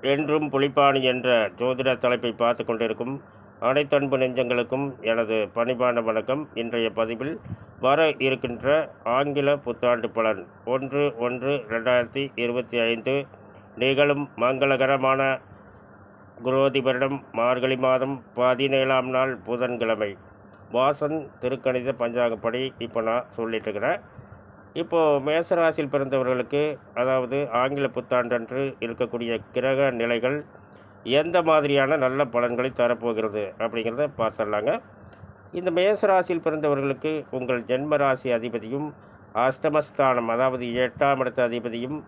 என்றும் புலிப்பாணி என்ற ஜோதிட தலைப்பை பார்த்து கொண்டிருக்கும் அனைத்து அன்பு நெஞ்சங்களுக்கும் எனது பணிவான வணக்கம். இன்றைய பதிவில் வர இருக்கின்ற ஆங்கில புத்தாண்டு பலன் 1/1/2025 நிகழும் மங்களகரமான குரோதி வருடம் மார்கழி மாதம் 17ஆம் நாள் புதன்கிழமை வாசன் திருக்கணித பஞ்சாங்கப்படி இப்போ நான் சொல்லிட்டுருக்கிறேன். இப்போது மேசராசியில் பிறந்தவர்களுக்கு, அதாவது ஆங்கில புத்தாண்டன்று இருக்கக்கூடிய கிரக நிலைகள் எந்த மாதிரியான நல்ல பலன்களை தரப்போகிறது அப்படிங்கிறத பார்த்துடலாங்க. இந்த மேசராசியில் பிறந்தவர்களுக்கு உங்கள் ஜென்மராசி அதிபதியும் அஷ்டமஸ்தானம், அதாவது 8ஆம் இடத்து அதிபதியும்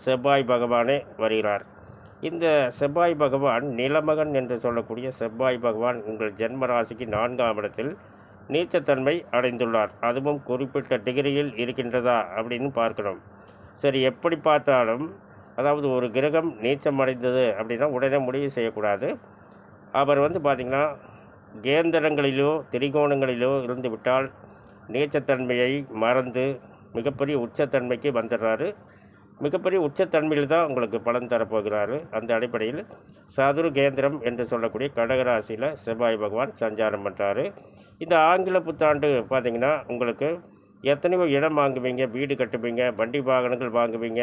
செவ்வாய் பகவானே வருகிறார். இந்த செவ்வாய் பகவான் நிலமகன் என்று சொல்லக்கூடிய செவ்வாய் பகவான் உங்கள் ஜென்மராசிக்கு 4ஆம் இடத்தில் நீச்சத்தன்மை அடைந்துள்ளார். அதுவும் குறிப்பிட்ட டிகிரியில் இருக்கின்றதா அப்படின்னு பார்க்கணும். சரி, எப்படி பார்த்தாலும் அதாவது ஒரு கிரகம் நீச்சம் அடைந்தது அப்படின்னா உடனே முடிவு செய்யக்கூடாது. அவர் பார்த்திங்கன்னா கேந்திரங்களிலோ திரிகோணங்களிலோ இருந்து விட்டால் நீச்சத்தன்மையை மறந்து மிகப்பெரிய உச்சத்தன்மைக்கு வந்துடுறாரு. மிகப்பெரிய உச்சத்தன்மையில் தான் உங்களுக்கு பலன் தரப்போகிறாரு. அந்த அடிப்படையில் சதுரு கேந்திரம் என்று சொல்லக்கூடிய கடகராசியில் செவ்வாய் பகவான் சஞ்சாரம் பண்ணுறாரு. இந்த ஆங்கில புத்தாண்டு பார்த்திங்கன்னா உங்களுக்கு எத்தனையோ இடம் வாங்குவீங்க, வீடு கட்டுவீங்க, வண்டி வாகனங்கள் வாங்குவீங்க.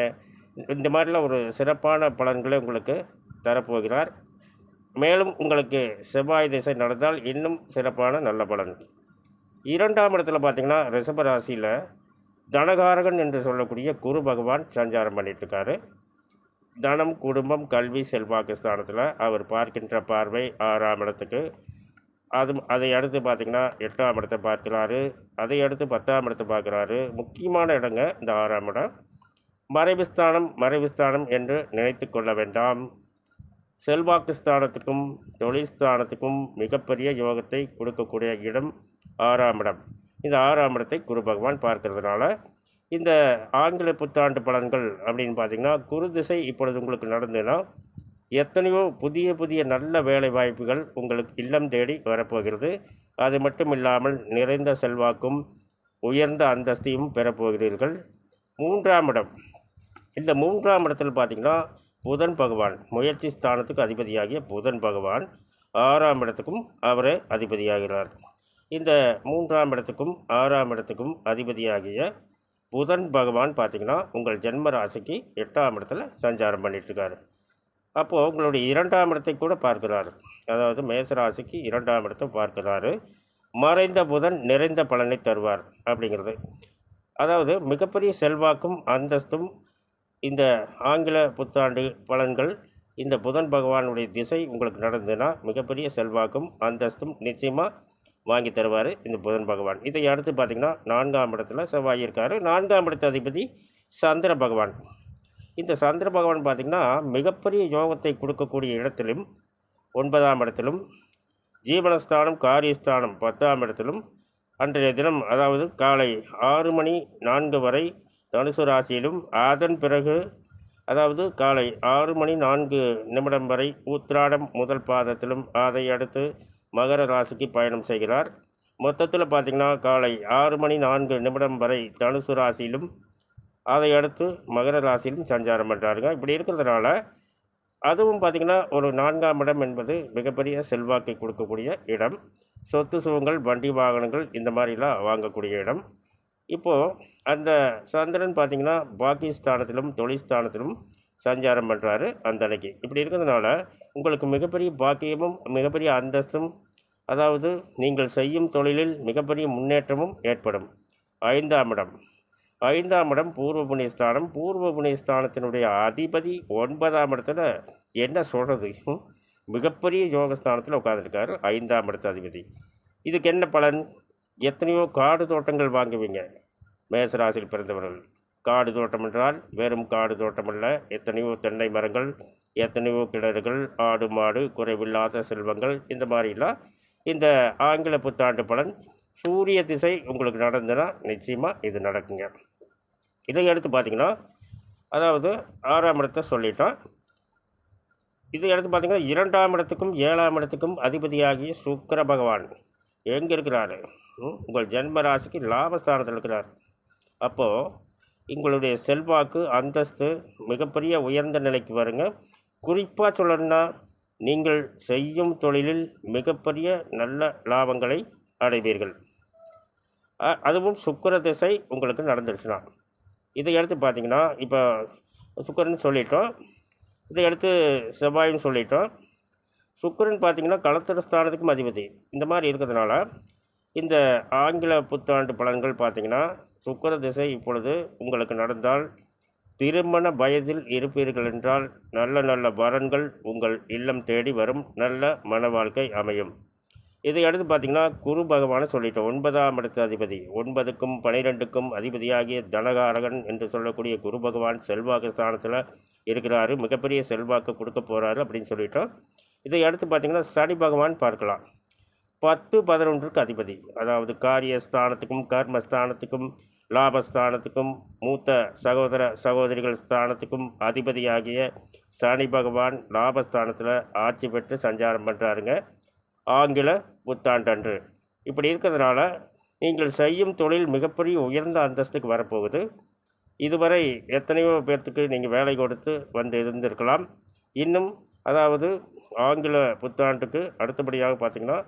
இந்த மாதிரிலாம் ஒரு சிறப்பான பலன்களை உங்களுக்கு தரப்போகிறார். மேலும் உங்களுக்கு செவ்வாய் திசை நடந்தால் இன்னும் சிறப்பான நல்ல பலன். 2ஆம் இடத்துல பார்த்திங்கன்னா ரிஷபராசியில் தனகாரகன் என்று சொல்லக்கூடிய குரு பகவான் சஞ்சாரம் பண்ணிட்டுருக்காரு. தனம், குடும்பம், கல்வி, செல்வாக்கு ஸ்தானத்தில் அவர் பார்க்கின்ற பார்வை 6ஆம் இடத்துக்கு. அதை அடுத்து பார்த்திங்கன்னா 8ஆம் இடத்தை பார்க்குறாரு. அதை அடுத்து 10ஆம் இடத்தை பார்க்குறாரு. முக்கியமான இடங்க இந்த 6ஆம் இடம். மறைவுஸ்தானம் என்று நினைத்து கொள்ள வேண்டாம். செல்வாக்கு ஸ்தானத்துக்கும் தொழில் ஸ்தானத்துக்கும் மிகப்பெரிய யோகத்தை கொடுக்கக்கூடிய இடம் 6ஆம் இடம். இந்த 6ஆம் இடத்தை குரு பகவான் பார்க்கறதுனால இந்த ஆங்கில புத்தாண்டு பலன்கள் அப்படின்னு பார்த்திங்கன்னா, குரு திசை இப்பொழுது உங்களுக்கு நடந்ததுன்னா எத்தனையோ புதிய நல்ல வேலை வாய்ப்புகள் உங்களுக்கு இல்லம் தேடி வரப்போகிறது. அது மட்டும் இல்லாமல் நிறைந்த செல்வாக்கும் உயர்ந்த அந்தஸ்தையும் பெறப்போகிறீர்கள். 3ஆம் இடம், இந்த 3ஆம் இடத்தில் பார்த்திங்கன்னா புதன் பகவான், முயற்சி ஸ்தானத்துக்கு அதிபதியாகிய புதன் பகவான் 6ஆம் இடத்துக்கும் அவரே அதிபதியாகிறார். இந்த 3ஆம் இடத்துக்கும் 6ஆம் இடத்துக்கும் அதிபதியாகிய புதன் பகவான் பார்த்திங்கன்னா உங்கள் ஜென்ம ராசிக்கு 8ஆம் இடத்துல சஞ்சாரம் பண்ணிகிட்ருக்காரு. அப்போது உங்களுடைய 2ஆம் இடத்தை கூட பார்க்குறாரு. அதாவது மேசராசிக்கு 2ஆம் இடத்தை பார்க்குறாரு. மறைந்த புதன் நிறைந்த பலனை தருவார் அப்படிங்கிறது. அதாவது மிகப்பெரிய செல்வாக்கும் அந்தஸ்தும் இந்த ஆங்கில புத்தாண்டு பலன்கள் இந்த புதன் பகவானுடைய திசை உங்களுக்கு நடந்ததுன்னா மிகப்பெரிய செல்வாக்கும் அந்தஸ்தும் நிச்சயமாக வாங்கி தருவார் இந்த புதன் பகவான். இதை அடுத்து பார்த்திங்கன்னா 4ஆம் இடத்துல செவ்வாய் இருக்கார். 4ஆம் இடத்து அதிபதி சந்திர பகவான். இந்த சந்திர பகவான் பார்த்திங்கன்னா மிகப்பெரிய யோகத்தை கொடுக்கக்கூடிய இடத்திலும் 9ஆம் இடத்திலும், ஜீவனஸ்தானம் காரியஸ்தானம் 10ஆம் இடத்திலும் அன்றைய தினம், அதாவது காலை 6:04 வரை தனுசு ராசியிலும், அதன் பிறகு அதாவது காலை 6:04 வரை உத்திராடம் முதல் பாதத்திலும், அதை அடுத்து மகர ராசிக்கு பயணம் செய்கிறார். மொத்தத்தில் பார்த்திங்கன்னா காலை 6:04 வரை தனுசு ராசியிலும், அதை அடுத்து மகர ராசியிலும் சஞ்சாரம் பண்ணுறாருங்க. இப்படி இருக்கிறதுனால அதுவும் பார்த்திங்கன்னா ஒரு 4ஆம் இடம் என்பது மிகப்பெரிய செல்வாக்கை கொடுக்கக்கூடிய இடம். சொத்து சுகங்கள், வண்டி வாகனங்கள் இந்த மாதிரிலாம் வாங்கக்கூடிய இடம். இப்போது அந்த சந்திரன் பார்த்திங்கன்னா பாக்கியஸ்தானத்திலும் தொழில் ஸ்தானத்திலும் சஞ்சாரம் பண்ணுறாரு அந்த அன்னைக்கு. இப்படி இருக்கிறதுனால உங்களுக்கு மிகப்பெரிய பாக்கியமும் மிகப்பெரிய அந்தஸ்தும், அதாவது நீங்கள் செய்யும் தொழிலில் மிகப்பெரிய முன்னேற்றமும் ஏற்படும். 5ஆம் இடம் பூர்வ புண்ணியஸ்தானம். பூர்வ புண்ணியஸ்தானத்தினுடைய அதிபதி 9ஆம் இடத்துல என்ன சொல்கிறது, மிகப்பெரிய யோகஸ்தானத்தில் உட்காந்துருக்காரு 5ஆம் இடத்து அதிபதி. இதுக்கு என்ன பலன்? எத்தனையோ காடு தோட்டங்கள் வாங்குவீங்க மேசராசியில் பிறந்தவர்கள். காடு தோட்டம் என்றால் வெறும் காடு தோட்டம் அல்ல, எத்தனையோ தென்னை மரங்கள், எத்தனையோ கிணறுகள், ஆடு மாடு, குறைவில்லாத செல்வங்கள், இந்த மாதிரிலாம் இந்த ஆங்கில புத்தாண்டு பலன் சூரிய திசை உங்களுக்கு நடந்ததுன்னா நிச்சயமாக இது நடக்குங்க. இதை எடுத்து பார்த்திங்கன்னா, அதாவது 6ஆம் இடத்தை சொல்லிட்டோம். இதை எடுத்து பார்த்திங்கன்னா 2ஆம் இடத்துக்கும் 7ஆம் இடத்துக்கும் அதிபதியாகிய சுக்கிர பகவான் எங்கே இருக்கிறாரு? உங்கள் ஜென்ம ராசிக்கு லாபஸ்தானத்தில் இருக்கிறார். அப்போது உங்களுடைய செல்வாக்கு அந்தஸ்து மிகப்பெரிய உயர்ந்த நிலைக்கு வருங்க. குறிப்பாக சொல்லணும்னா நீங்கள் செய்யும் தொழிலில் மிகப்பெரிய நல்ல லாபங்களை அடைவீர்கள். அதுவும் சுக்கிர திசை உங்களுக்கு நடந்துருச்சுன்னா. இதை எடுத்து பார்த்தீங்கன்னா, இப்போ சுக்கிரன் சொல்லிட்டோம், இதை எடுத்து செவ்வாயும் சொல்லிட்டோம். சுக்கிரன் பார்த்தீங்கன்னா களத்திர ஸ்தானத்துக்கும் அதிபதி. இந்த மாதிரி இருக்கிறதுனால இந்த ஆங்கில புத்தாண்டு பலன்கள் பார்த்தீங்கன்னா, சுக்கிர திசை இப்பொழுது உங்களுக்கு நடந்தால் திருமண வயதில் இருப்பீர்கள் என்றால் நல்ல நல்ல வரன்கள் உங்கள் இல்லம் தேடி வரும், நல்ல மன வாழ்க்கை அமையும். இதை அடுத்து பார்த்தீங்கன்னா குரு பகவானை சொல்லிட்டோம். 9ஆம் இடத்து அதிபதி, 9க்கும் 12க்கும் அதிபதியாகிய தனகாரகன் என்று சொல்லக்கூடிய குரு பகவான் செல்வாக்கு ஸ்தானத்தில் இருக்கிறாரு. மிகப்பெரிய செல்வாக்கு கொடுக்க போகிறாரு அப்படின்னு சொல்லிட்டோம். இதை அடுத்து பார்த்தீங்கன்னா சனி பகவான் பார்க்கலாம். 10, 11க்கு அதிபதி, அதாவது காரியஸ்தானத்துக்கும் கர்மஸ்தானத்துக்கும் லாபஸ்தானத்துக்கும் மூத்த சகோதர சகோதரிகள் ஸ்தானத்துக்கும் அதிபதியாகிய சனி பகவான் லாபஸ்தானத்தில் ஆட்சி பெற்று சஞ்சாரம் பண்ணுறாருங்க ஆங்கில புத்தாண்டன்று. இப்படி இருக்கிறதுனால நீங்கள் செய்யும் தொழில் மிகப்பெரிய உயர்ந்த அந்தஸ்துக்கு வரப்போகுது. இதுவரை எத்தனையோ பேர்த்துக்கு நீங்கள் வேலை கொடுத்து வந்து இருந்திருக்கலாம். இன்னும் அதாவது ஆங்கில புத்தாண்டுக்கு அடுத்தபடியாக பார்த்திங்கன்னா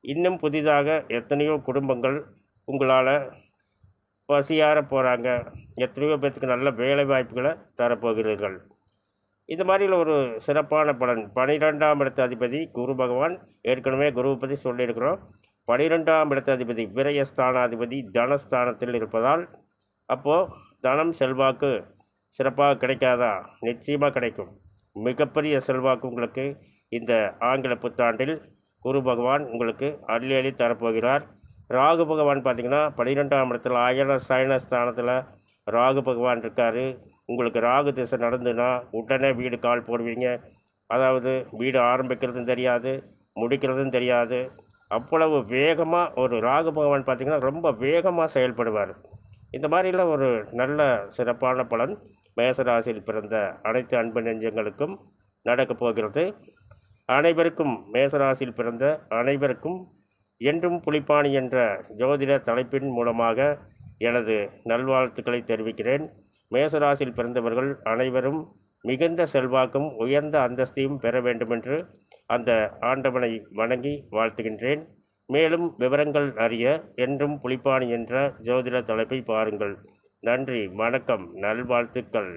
இன்னும் புதிதாக எத்தனையோ குடும்பங்கள் உங்களால் பசியார போகிறாங்க. எத்தனையோ பேர்த்துக்கு நல்ல வேலை வாய்ப்புகளை தரப்போகிறீர்கள். இது மாதிரியில் ஒரு சிறப்பான பலன். 12ஆம் இடத்து அதிபதி குரு பகவான், ஏற்கனவே குருவை பற்றி சொல்லியிருக்கிறோம். 12ஆம் இடத்து அதிபதி விரயஸ்தானாதிபதி தனஸ்தானத்தில் இருப்பதால் அப்போது தனம் செல்வாக்கு சிறப்பாக கிடைக்காதா? நிச்சயமாக கிடைக்கும். மிகப்பெரிய செல்வாக்கு உங்களுக்கு இந்த ஆங்கில புத்தாண்டில் குரு பகவான் உங்களுக்கு அள்ளி அள்ளி தரப்போகிறார். ராகு பகவான் பார்த்திங்கன்னா 12ஆம் இடத்துல அயன சயன ஸ்தானத்தில் ராகு பகவான் இருக்கார். உங்களுக்கு ராகு திசை நடந்துன்னா உடனே வீடு கால் போடுவீங்க. அதாவது வீடு ஆரம்பிக்கிறதும் தெரியாது, முடிக்கிறதும் தெரியாது. அவ்வளவு வேகமாக ஒரு ராகு பகவான் பார்த்திங்கன்னா ரொம்ப வேகமாக செயல்படுவார். இந்த மாதிரிலாம் ஒரு நல்ல சிறப்பான பலன் மேசராசியில் பிறந்த அனைத்து அன்பு நெஞ்சங்களுக்கும் நடக்கப் போகிறது. அனைவருக்கும், மேசராசியில் பிறந்த அனைவருக்கும் என்றும் புலிப்பாணி என்ற ஜோதிட தலைப்பின் மூலமாக எனது நல்வாழ்த்துக்களை தெரிவிக்கிறேன். மேசராசியில் பிறந்தவர்கள் அனைவரும் மிகுந்த செல்வாக்கும் உயர்ந்த அந்தஸ்தையும் பெற வேண்டுமென்று அந்த ஆண்டவனை வணங்கி வாழ்த்துகின்றேன். மேலும் விவரங்கள் அறிய என்றும் புலிப்பாணி என்ற ஜோதிட தலைப்பை பாருங்கள். நன்றி, வணக்கம், நல்வாழ்த்துக்கள்.